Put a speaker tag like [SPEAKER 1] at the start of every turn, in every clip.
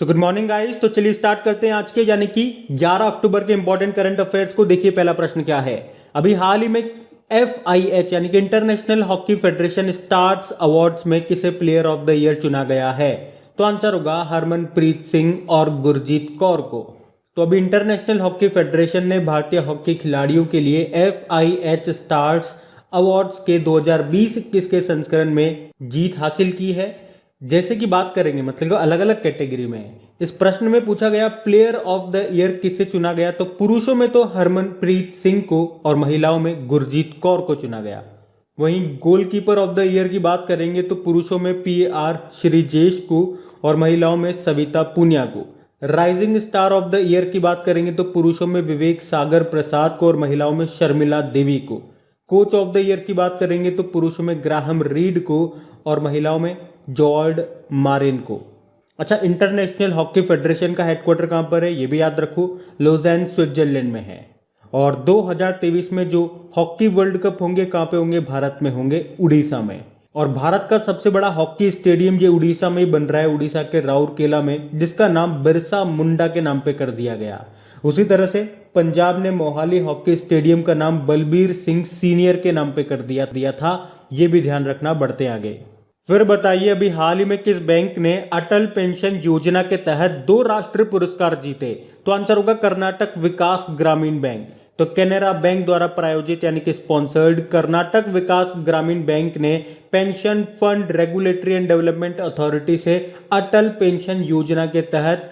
[SPEAKER 1] So good morning guys. तो चलिए start करते हैं आज के यानी कि 11 अक्टूबर के इंपॉर्टेंट करंट अफेयर्स को। देखिए पहला प्रश्न क्या है। अभी हाल ही में FIH यानी कि international hockey federation stars awards में किसे प्लेयर ऑफ द ईयर चुना गया है? तो आंसर होगा हरमनप्रीत सिंह और गुरजीत कौर को। तो अभी इंटरनेशनल हॉकी फेडरेशन ने भारतीय हॉकी खिलाड़ियों के लिए FIH स्टार्स अवार्ड्स के 2020-21 के संस्करण में जीत हासिल की है। जैसे कि बात करेंगे मतलब अलग अलग कैटेगरी में इस प्रश्न में पूछा गया प्लेयर ऑफ द ईयर किसे चुना गया, तो पुरुषों में तो हरमनप्रीत सिंह को और महिलाओं में गुरजीत कौर को चुना गया। वहीं गोलकीपर ऑफ द ईयर की बात करेंगे तो पुरुषों में PR श्रीजेश को और महिलाओं में सविता पुनिया को। Rising star of the year की बात करेंगे तो पुरुषों में विवेक सागर प्रसाद को और महिलाओं में शर्मिला देवी को। कोच ऑफ द ईयर की बात करेंगे तो पुरुषों में ग्राहम रीड को और महिलाओं में जॉर्ज मारिन को। अच्छा, इंटरनेशनल हॉकी फेडरेशन का हेडक्वार्टर कहां पर है ये भी याद रखो, लॉज़ेन स्विट्जरलैंड में है। और 2023 में जो हॉकी वर्ल्ड कप होंगे कहां पे होंगे? भारत में होंगे, उड़ीसा में। और भारत का सबसे बड़ा हॉकी स्टेडियम ये उड़ीसा में ही बन रहा है, उड़ीसा के राउरकेला में, जिसका नाम बिरसा मुंडा के नाम पे कर दिया गया। उसी तरह से पंजाब ने मोहाली हॉकी स्टेडियम का नाम बलबीर सिंह सीनियर के नाम पे कर दिया था, ये भी ध्यान रखना। बढ़ते आगे। फिर बताइए अभी हाल ही में किस बैंक ने अटल पेंशन योजना के तहत 2 राष्ट्रीय पुरस्कार जीते? तो आंसर होगा कर्नाटक विकास ग्रामीण बैंक। तो कैनरा बैंक द्वारा प्रायोजित यानी कि स्पॉन्सर्ड कर्नाटक विकास ग्रामीण बैंक ने pension fund regulatory and development authority से अटल पेंशन योजना के तहत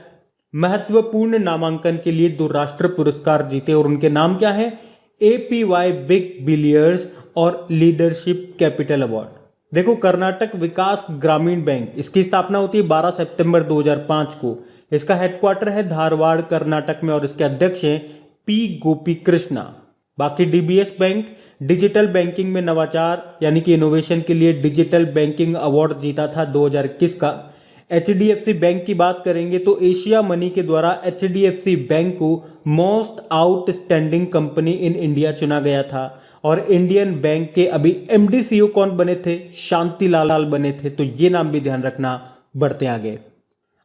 [SPEAKER 1] महत्वपूर्ण नामांकन के लिए 2 राष्ट्रीय पुरस्कार जीते और उनके नाम क्या है? APY बिग बिलियर्स और लीडरशिप कैपिटल अवार्ड। देखो, कर्नाटक विकास ग्रामीण बैंक, इसकी स्थापना होती है 12 सितंबर 2005 को। इसका हेडक्वार्टर है धारवाड़ कर्नाटक में और इसके अध्यक्ष हैं P गोपी कृष्णा। बाकी DBS बैंक डिजिटल बैंकिंग में नवाचार यानी कि इनोवेशन के लिए डिजिटल बैंकिंग अवार्ड जीता था 2021 का। HDFC बैंक की बात करेंगे तो एशिया मनी के द्वारा HDFC बैंक को most outstanding company in India चुना गया था। और इंडियन बैंक के अभी MD CEO कौन बने थे? शांति लाल बने थे, तो ये नाम भी ध्यान रखना। बढ़ते आगे।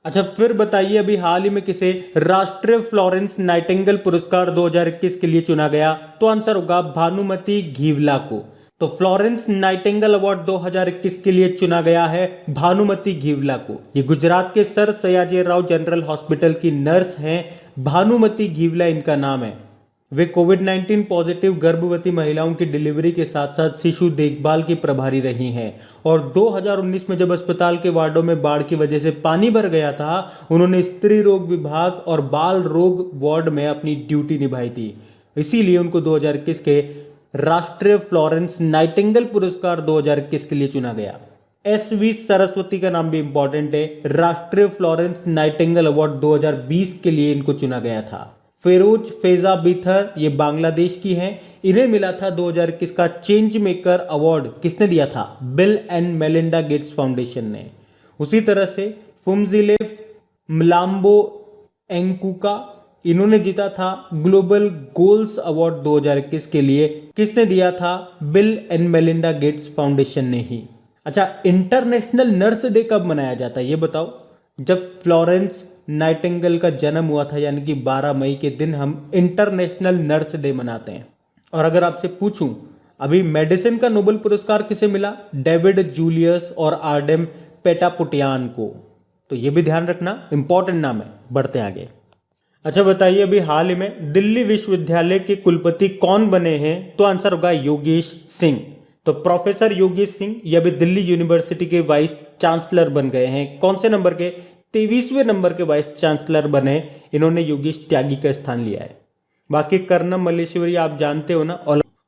[SPEAKER 1] अच्छा, फिर बताइए अभी हाल ही में किसे राष्ट्रीय फ्लोरेंस नाइटिंगेल पुरस्कार 2021 के लिए चुना गया? तो आंसर होगा भानुमति घीवला को। तो फ्लोरेंस नाइटिंगेल अवार्ड 2021 के लिए चुना गया है भानुमति घीवला को। ये गुजरात के sir Sayaji Rao general hospital की नर्स हैं, भानुमति घीवला इनका नाम है। वे कोविड-19 पॉजिटिव गर्भवती महिलाओं की डिलीवरी के साथ साथ शिशु देखभाल की प्रभारी रही हैं। और 2019 में जब अस्पताल के वार्डों में बाढ़ की वजह से पानी भर गया था, उन्होंने स्त्री रोग विभाग और बाल रोग वार्ड में अपनी ड्यूटी निभाई थी। इसीलिए उनको 2021 के राष्ट्रीय फ्लोरेंस नाइटिंगेल पुरस्कार 2021 के लिए चुना गया। SV सरस्वती का नाम भी इंपॉर्टेंट है। राष्ट्रीय फ्लोरेंस नाइटिंगेल अवार्ड 2020 के लिए इनको चुना गया था। फेरोज फेजा बिथर ये बांग्लादेश की हैं, इन्हें मिला था 2021 का चेंज मेकर अवार्ड। किसने दिया था? Bill and Melinda Gates foundation ने। उसी तरह से फुमजिले मलाम्बो एंकुका, इन्होंने जीता था ग्लोबल गोल्स अवार्ड 2021 के लिए। किसने दिया था? Bill and Melinda Gates foundation ने ही। अच्छा, इंटरनेशनल नर्स डे कब मनाया जाता है ये बताओ? जब फ्लोरेंस नाइटिंगेल का जन्म हुआ था यानी कि 12 मई के दिन हम इंटरनेशनल नर्स डे मनाते हैं। और अगर आपसे पूछूं अभी मेडिसिन का नोबेल पुरस्कार किसे मिला? डेविड जूलियस और आर्डेम पेटापुटियान को। तो ये भी ध्यान रखना, इंपॉर्टेंट नाम है। बढ़ते आगे। अच्छा बताइए अभी हाल ही में दिल्ली विश्वविद्यालय के कुलपति कौन बने हैं? तो आंसर होगा योगेश सिंह। तो प्रोफेसर योगेश सिंह ये अभी दिल्ली यूनिवर्सिटी के वाइस चांसलर बन गए हैं। कौन से नंबर के? 23वें नंबर के वाइस चांसलर बने। इन्होंने योगेश त्यागी का स्थान लिया है। बाकी कर्णम मल्लेश्वरी आप जानते हो ना,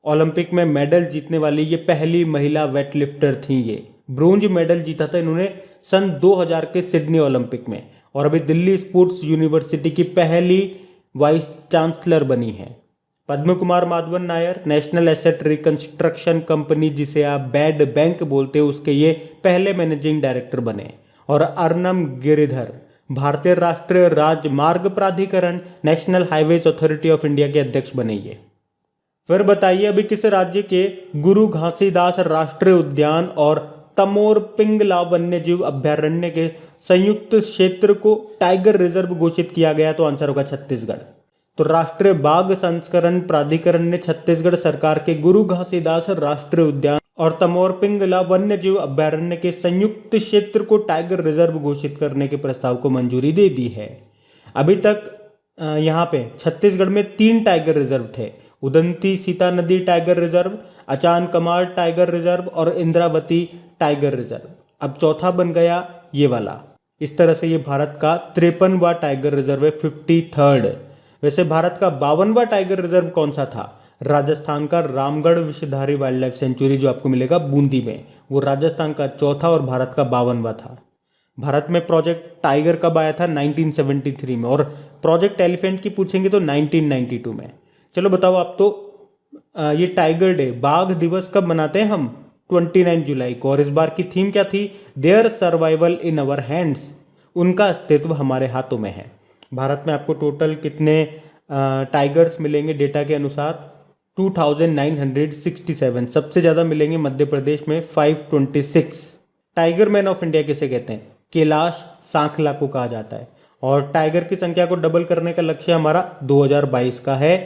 [SPEAKER 1] ओलंपिक में मेडल जीतने वाली ये पहली महिला वेटलिफ्टर थी। ये ब्रोंज मेडल जीता था इन्होंने सन 2000 के सिडनी ओलंपिक में। और अभी दिल्ली स्पोर्ट्स यूनिवर्सिटी की पहली वाइस चांसलर बनी है। Padma Kumar Madhavan Nair national asset reconstruction company जिसे आप बैड बैंक बोलते हो उसके ये पहले मैनेजिंग डायरेक्टर बने। और अर्नम गिरिधर भारतीय राष्ट्रीय राजमार्ग प्राधिकरण national highways authority of India के अध्यक्ष बने ये। फिर बताइए अभी किस राज्य के गुरु घासीदास राष्ट्रीय उद्यान और तमोर पिंगला वन्यजीव अभ्यारण्य के संयुक्त क्षेत्र को टाइगर रिजर्व घोषित किया गया? तो आंसर होगा छत्तीसगढ़। तो राष्ट्रीय बाघ संस्करण प्राधिकरण ने छत्तीसगढ़ सरकार के गुरु घासीदास राष्ट्रीय उद्यान और तमोर पिंगला वन्य जीव अभ्यारण्य के संयुक्त क्षेत्र को टाइगर रिजर्व घोषित करने के प्रस्ताव को मंजूरी दे दी है। अभी तक यहाँ पे छत्तीसगढ़ में 3 टाइगर रिजर्व थे, Udanti Sitanadi tiger reserve, Achanakmar tiger reserve और इंद्रावती टाइगर रिजर्व। अब चौथा बन गया ये वाला। इस तरह से ये भारत का 53वां टाइगर रिजर्व है, 53rd। वैसे भारत का 52वां टाइगर रिजर्व कौन सा था? राजस्थान का Ramgarh Vishdhari wild life sanctuary जो आपको मिलेगा बूंदी में, वो राजस्थान का चौथा और भारत का 52वां था। भारत में प्रोजेक्ट टाइगर कब आया था? 1973 में। और प्रोजेक्ट एलिफेंट की पूछेंगे तो 1992 में। चलो बताओ आप, तो ये टाइगर डे, बाघ दिवस कब मनाते हैं हम? 29 जुलाई को। और इस बार की थीम क्या थी? Their survival in our hands, उनका अस्तित्व हमारे हाथों में है। भारत में आपको टोटल कितने टाइगर्स मिलेंगे डेटा के अनुसार? 2967। सबसे ज़्यादा मिलेंगे मध्य प्रदेश में 526। टाइगर मैन ऑफ इंडिया किसे कहते हैं? कैलाश सांखला को कहा जाता है। और टाइगर की संख्या को डबल करने का लक्ष्य हमारा 2022 का है,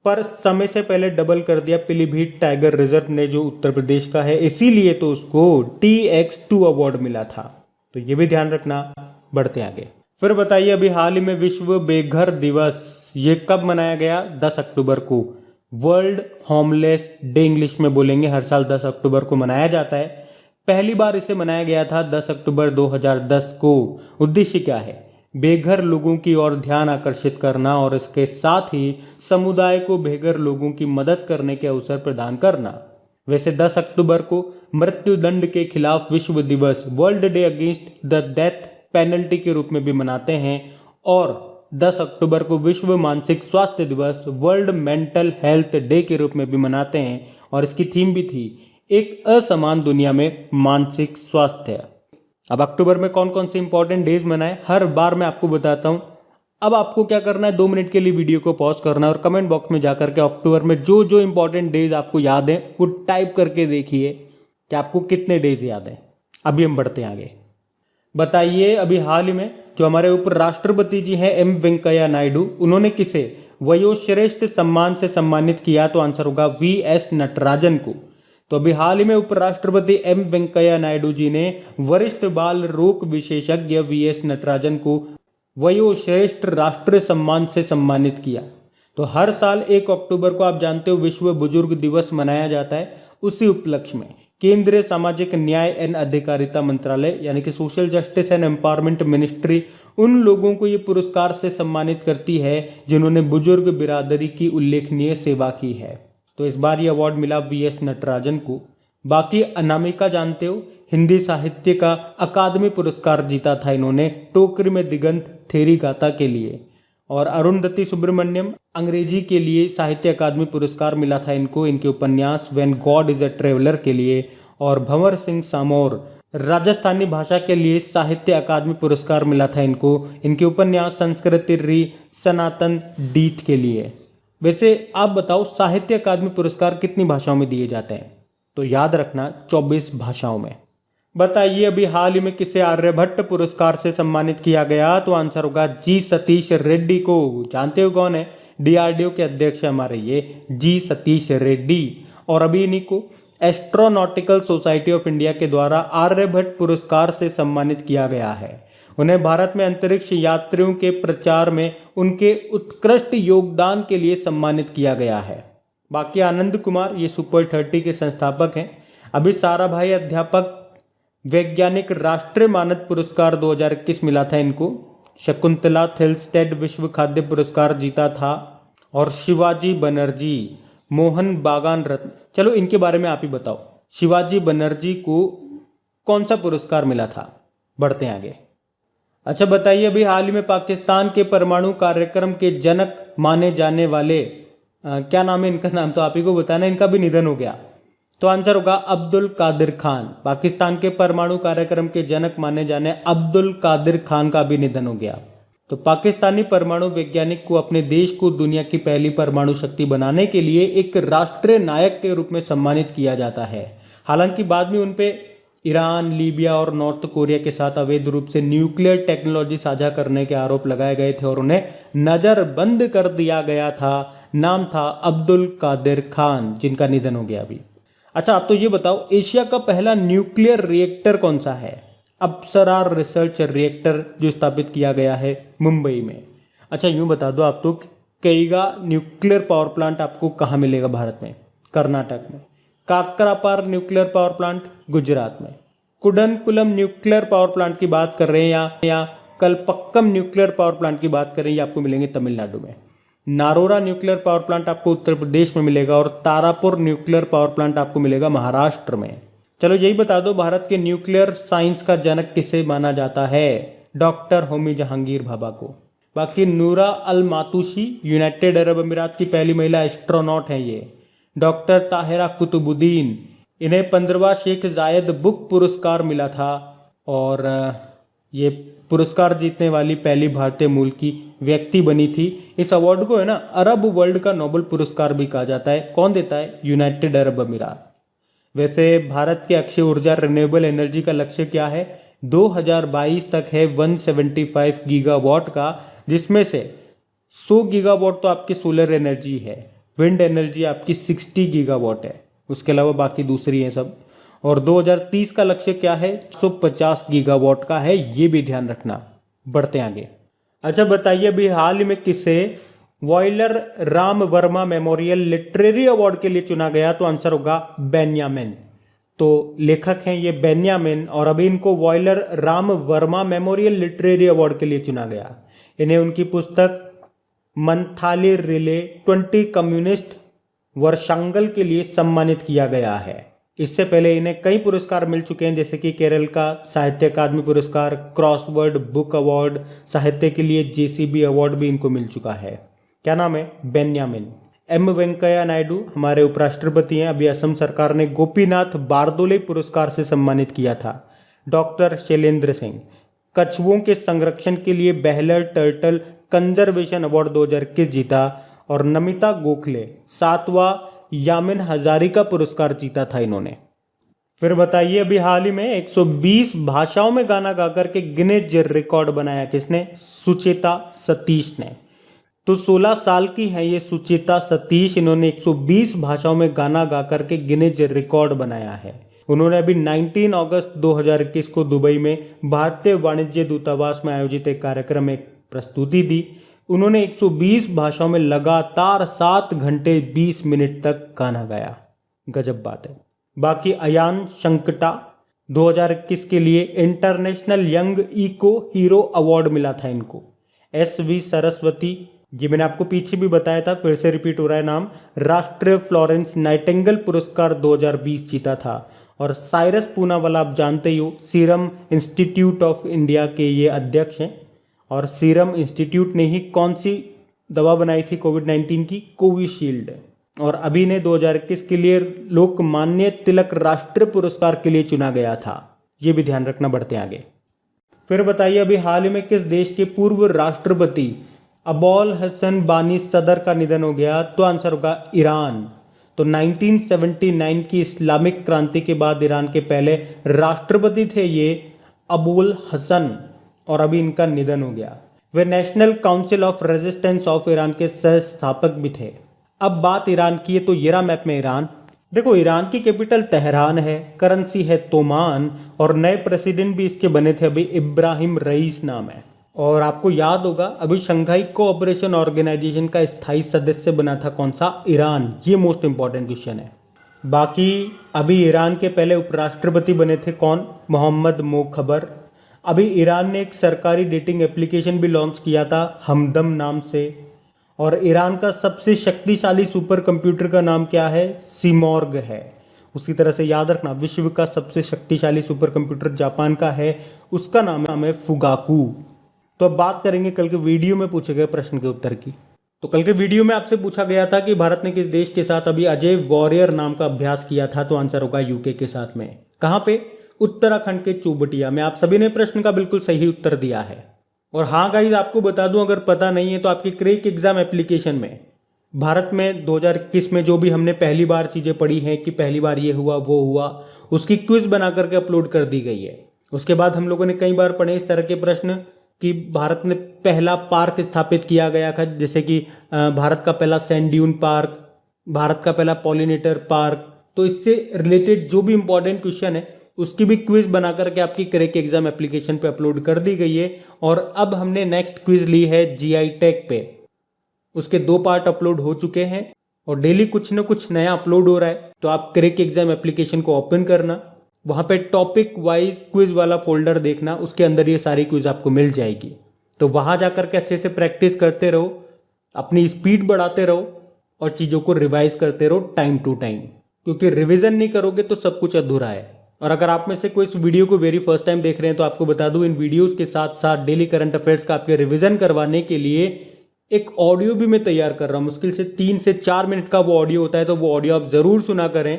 [SPEAKER 1] पर समय से पहले डबल कर दिया पीलीभीत टाइगर रिजर्व ने जो उत्तर प्रदेश का है, इसीलिए तो उसको TX2 अवार्ड मिला था। तो ये भी ध्यान रखना। बढ़ते आगे। फिर बताइए, अभी हाल ही में विश्व बेघर दिवस ये कब मनाया गया? 10 अक्टूबर को। वर्ल्ड होमलेस डे इंग्लिश में बोलेंगे, हर साल 10 अक्टूबर को मनाया जाता है। पहली बार इसे मनाया गया था 10 अक्टूबर 2010 को। उद्देश्य क्या है? बेघर लोगों की ओर ध्यान आकर्षित करना और इसके साथ ही समुदाय को बेघर लोगों की मदद करने के अवसर प्रदान करना। वैसे 10 अक्टूबर को मृत्युदंड के खिलाफ विश्व दिवस, world day against the death penalty के रूप में भी मनाते हैं। और 10 अक्टूबर को विश्व मानसिक स्वास्थ्य दिवस, वर्ल्ड मेंटल हेल्थ डे के रूप में भी मनाते हैं। और इसकी थीम भी थी एक असमान दुनिया में मानसिक स्वास्थ्य। अब अक्टूबर में कौन कौन से इंपॉर्टेंट डेज मनाए, हर बार मैं आपको बताता हूं। अब आपको क्या करना है, 2 मिनट के लिए वीडियो को पॉज करना है और कमेंट बॉक्स में जाकर के अक्टूबर में जो जो इंपॉर्टेंट डेज आपको याद है वो टाइप करके देखिए कि आपको कितने डेज याद है। अभी हम बढ़ते हैं आगे। बताइए, अभी हाल ही में जो हमारे उपराष्ट्रपति जी हैं M वेंकैया नायडू, उन्होंने किसे वयोश्रेष्ठ सम्मान से सम्मानित किया? तो आंसर होगा VS नटराजन को। तो अभी हाल ही में उपराष्ट्रपति M वेंकैया नायडू जी ने वरिष्ठ बाल रोग विशेषज्ञ VS नटराजन को वयोश्रेष्ठ राष्ट्रीय सम्मान से सम्मानित किया। तो हर साल 1 अक्टूबर को आप जानते हो विश्व बुजुर्ग दिवस मनाया जाता है। उसी उपलक्ष्य में केंद्रीय सामाजिक न्याय एवं अधिकारिता मंत्रालय यानी कि social justice and empowerment ministry उन लोगों को ये पुरस्कार से सम्मानित करती है जिन्होंने बुजुर्ग बिरादरी की उल्लेखनीय सेवा की है। तो इस बार ये अवार्ड मिला VS नटराजन को। बाकी अनामिका जानते हो, हिंदी साहित्य का अकादमी पुरस्कार जीता था इन्होंने टोकरी में दिगंत थेरी गाथा के लिए। और अरुंधति सुब्रमण्यम अंग्रेजी के लिए साहित्य अकादमी पुरस्कार मिला था इनको, इनके उपन्यास when God is a traveller के लिए। और भंवर सिंह सामोर राजस्थानी भाषा के लिए साहित्य अकादमी पुरस्कार मिला था इनको, इनके उपन्यास संस्कृति री सनातन डीठ के लिए। वैसे आप बताओ, साहित्य अकादमी पुरस्कार कितनी भाषाओं में दिए जाते हैं? तो याद रखना 24 भाषाओं में। बताइए, अभी हाल ही में किसे आर्यभट्ट पुरस्कार से सम्मानित किया गया? तो आंसर होगा जी सतीश रेड्डी को। जानते हो कौन है? DRDO के अध्यक्ष हमारे ये जी सतीश रेड्डी। और अभी इन्हीं को एस्ट्रोनॉटिकल सोसाइटी ऑफ इंडिया के द्वारा आर्यभट्ट पुरस्कार से सम्मानित किया गया है। उन्हें भारत में अंतरिक्ष यात्रियों के प्रचार में उनके उत्कृष्ट योगदान के लिए सम्मानित किया गया है। बाकी आनंद कुमार ये सुपर 30 के संस्थापक हैं। अभी साराभाई अध्यापक वैज्ञानिक राष्ट्रीय मानद पुरस्कार 2021 मिला था इनको। शकुंतला थिलस्टेड विश्व खाद्य पुरस्कार जीता था। और शिवाजी बनर्जी मोहन बागान रत्न, चलो इनके बारे में आप ही बताओ, शिवाजी बनर्जी को कौन सा पुरस्कार मिला था? बढ़ते हैं आगे। अच्छा बताइए, अभी हाल ही में पाकिस्तान के परमाणु कार्यक्रम के जनक माने जाने वाले क्या नाम है इनका? नाम तो आप ही को बताना, इनका भी निधन हो गया। तो आंसर होगा अब्दुल कादिर खान। पाकिस्तान के परमाणु कार्यक्रम के जनक माने जाने अब्दुल कादिर खान का भी निधन हो गया। तो पाकिस्तानी परमाणु वैज्ञानिक को अपने देश को दुनिया की पहली परमाणु शक्ति बनाने के लिए एक राष्ट्रीय नायक के रूप में सम्मानित किया जाता है। हालांकि बाद में उन पे ईरान, लीबिया और नॉर्थ कोरिया के साथ अवैध रूप से न्यूक्लियर टेक्नोलॉजी साझा करने के आरोप लगाए गए थे और उन्हें नजरबंद कर दिया गया था। नाम था अब्दुल कादिर खान, जिनका निधन हो गया अभी। अच्छा, आप तो ये बताओ, एशिया का पहला न्यूक्लियर रिएक्टर कौन सा है? अप्सरा रिसर्च रिएक्टर, जो स्थापित किया गया है मुंबई में। अच्छा, यूं बता दो आप तो, कैगा न्यूक्लियर पावर प्लांट आपको कहाँ मिलेगा भारत में? कर्नाटक में। Kakrapar nuclear power plant Gujarat में। कुडनकुलम न्यूक्लियर पावर प्लांट की बात कर रहे हैं या कलपक्कम न्यूक्लियर पावर प्लांट की बात करें, ये आपको मिलेंगे तमिलनाडु में। नारोरा न्यूक्लियर पावर प्लांट आपको उत्तर प्रदेश में मिलेगा और तारापुर न्यूक्लियर पावर प्लांट आपको मिलेगा महाराष्ट्र में। चलो यही बता दो, भारत के न्यूक्लियर साइंस का जनक किसे माना जाता है? डॉक्टर होमी जहांगीर भाभा को। बाकी नूरा अल मातूशी यूनाइटेड अरब अमीरात की पहली महिला एस्ट्रोनॉट हैं ये। डॉक्टर ताहिरा कुतुबुद्दीन, इन्हें 15वां शेख जायद बुक पुरस्कार मिला था और ये पुरस्कार जीतने वाली पहली भारतीय मूल की व्यक्ति बनी थी। इस अवार्ड को है ना अरब वर्ल्ड का नोबेल पुरस्कार भी कहा जाता है। कौन देता है? यूनाइटेड अरब अमीरात। वैसे भारत के अक्षय ऊर्जा रिन्यूएबल एनर्जी का लक्ष्य क्या है? 2022 तक है 175 गीगावाट का, जिसमें से 100 गीगावाट तो आपकी सोलर एनर्जी है, विंड एनर्जी आपकी 60 गीगावाट है, उसके अलावा बाकी दूसरी हैं सब। और 2030 का लक्ष्य क्या है? 150 गीगावाट का है, ये भी ध्यान रखना। बढ़ते आगे। अच्छा बताइए, अभी हाल ही में किसे Vayalar Rama Varma memorial literary award के लिए चुना गया? तो आंसर होगा बेन्यामिन। तो लेखक हैं ये बेन्यामिन और अभी इनको Vayalar Rama Varma memorial literary award के लिए चुना गया। इन्हें उनकी पुस्तक मंथाली रिले 20 कम्युनिस्ट वर्षांगल के लिए सम्मानित किया गया है। इससे पहले इन्हें कई पुरस्कार मिल चुके हैं, जैसे कि केरल का साहित्य अकादमी पुरस्कार, क्रॉसवर्ड बुक अवार्ड, साहित्य के लिए जेसीबी अवार्ड भी इनको मिल चुका है। क्या नाम है? बेन्यामिन। एम वेंकैया नायडू हमारे उपराष्ट्रपति हैं। अभी असम सरकार ने गोपीनाथ बारदोले पुरस्कार से सम्मानित किया था। डॉक्टर शैलेंद्र सिंह, कछुओं के संरक्षण के लिए बेहलर टर्टल कंजर्वेशन अवार्ड 2021 जीता। और नमिता गोखले 7वां यामिन हजारिका पुरस्कार जीता था इन्होंने। फिर बताइए, अभी हाल ही में 120 भाषाओं में गाना गाकर के गिनेज रिकॉर्ड बनाया किसने? सुचेता सतीश ने। तो 16 साल की है ये सुचेता सतीश, इन्होंने 120 भाषाओं में गाना गाकर के गिनेज रिकॉर्ड बनाया है। उन्होंने अभी 19 अगस्त 2021 को दुबई में भारतीय वाणिज्य दूतावास में आयोजित एक कार्यक्रम में प्रस्तुति दी। उन्होंने 120 भाषाओं में लगातार 7 घंटे 20 मिनट तक गाना गाया। गजब बात है। बाकी अयान शंकटा 2021 के लिए international young eco hero award मिला था इनको। SV सरस्वती, ये मैंने आपको पीछे भी बताया था, फिर से रिपीट हो रहा है नाम, राष्ट्रीय फ्लोरेंस नाइटिंगेल पुरस्कार 2020 जीता था। और साइरस पूनावाला आप जानते ही हो, सीरम इंस्टीट्यूट ऑफ इंडिया के ये अध्यक्ष हैं। और सीरम इंस्टीट्यूट ने ही कौन सी दवा बनाई थी कोविड-19 की? कोविशील्ड। और अभी ने 2021 के लिए लोकमान्य तिलक राष्ट्रीय पुरस्कार के लिए चुना गया था, ये भी ध्यान रखना। बढ़ते आगे। फिर बताइए, अभी हाल ही में किस देश के पूर्व राष्ट्रपति अबोल हसन बानी सदर का निधन हो गया? तो आंसर होगा ईरान। तो 1979 की इस्लामिक क्रांति के बाद ईरान के पहले राष्ट्रपति थे ये अबुल हसन, और अभी इनका निधन हो गया। वे national council of resistance of Iran के सह स्थापक भी थे। अब बात ईरान की है, तो ये रहा मैप में ईरान। देखो, ईरान की कैपिटल तेहरान है, करेंसी है तोमान, और नए प्रेसिडेंट भी इसके बने थे अभी, इब्राहिम रईस नाम है। और आपको याद होगा, अभी शंघाई कोऑपरेशन ऑर्गेनाइजेशन का स्थायी सदस्य बना था कौन सा? ईरान। ये मोस्ट इंपॉर्टेंट क्वेश्चन है। बाकी अभी ईरान के पहले उपराष्ट्रपति बने थे कौन? मोहम्मद मोखबर। अभी ईरान ने एक सरकारी डेटिंग एप्लीकेशन भी लॉन्च किया था हमदम नाम से। और ईरान का सबसे शक्तिशाली सुपर कंप्यूटर का नाम क्या है? सीमॉर्ग है। उसी तरह से याद रखना, विश्व का सबसे शक्तिशाली सुपर कंप्यूटर जापान का है, उसका नाम है फुगाकू। तो अब बात करेंगे कल के वीडियो में पूछे गए प्रश्न के उत्तर की। तो कल के वीडियो में आपसे पूछा गया था कि भारत ने किस देश के साथ अभी अजय वॉरियर नाम का अभ्यास किया था? तो आंसर होगा यूके के साथ में। कहाँ पे? उत्तराखंड के चूबटिया में। आप सभी ने प्रश्न का बिल्कुल सही उत्तर दिया है। और हाँ गाइज, आपको बता दूं, अगर पता नहीं है तो आपकी क्रेक एग्जाम एप्लीकेशन में भारत में 2021 में जो भी हमने पहली बार चीज़ें पढ़ी हैं कि पहली बार ये हुआ वो हुआ, उसकी क्विज बना करके अपलोड कर दी गई है। उसके बाद हम लोगों ने कई बार पढ़े इस तरह के प्रश्न कि भारत में पहला पार्क स्थापित किया गया था, जैसे कि भारत का पहला सैंड ड्यून पार्क, भारत का पहला पॉलिनेटर पार्क। तो इससे रिलेटेड जो भी इंपॉर्टेंट क्वेश्चन है उसकी भी क्विज बना करके आपकी क्रैक एग्जाम एप्लीकेशन पे अपलोड कर दी गई है। और अब हमने नेक्स्ट क्विज ली है जीआई टैग पे, उसके 2 पार्ट अपलोड हो चुके हैं और डेली कुछ न कुछ नया अपलोड हो रहा है। तो आप क्रैक एग्जाम एप्लीकेशन को ओपन करना, वहाँ पे टॉपिक वाइज क्विज वाला फोल्डर देखना, उसके अंदर ये सारी क्विज आपको मिल जाएगी। तो वहाँ जाकर के अच्छे से प्रैक्टिस करते रहो, अपनी स्पीड बढ़ाते रहो और चीज़ों को रिवाइज करते रहो टाइम टू टाइम, क्योंकि रिविजन नहीं करोगे तो सब कुछ अधूरा है। और अगर आप में से कोई इस वीडियो को वेरी फर्स्ट टाइम देख रहे हैं तो आपको बता दूं, इन वीडियोस के साथ साथ डेली करंट अफेयर्स का आपके रिवीजन करवाने के लिए एक ऑडियो भी मैं तैयार कर रहा हूं। मुश्किल से 3 से 4 मिनट का वो ऑडियो होता है, तो वो ऑडियो आप जरूर सुना करें।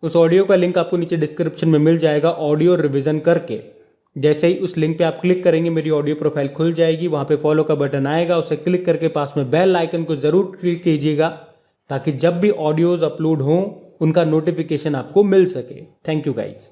[SPEAKER 1] उस ऑडियो का लिंक आपको नीचे डिस्क्रिप्शन में मिल जाएगा, ऑडियो रिविजन करके। जैसे ही उस लिंक पे आप क्लिक करेंगे मेरी ऑडियो प्रोफाइल खुल जाएगी, वहां पे फॉलो का बटन आएगा, उसे क्लिक करके पास में बेल आइकन को जरूर क्लिक कीजिएगा ताकि जब भी ऑडियोज अपलोड हों उनका नोटिफिकेशन आपको मिल सके। Thank you guys.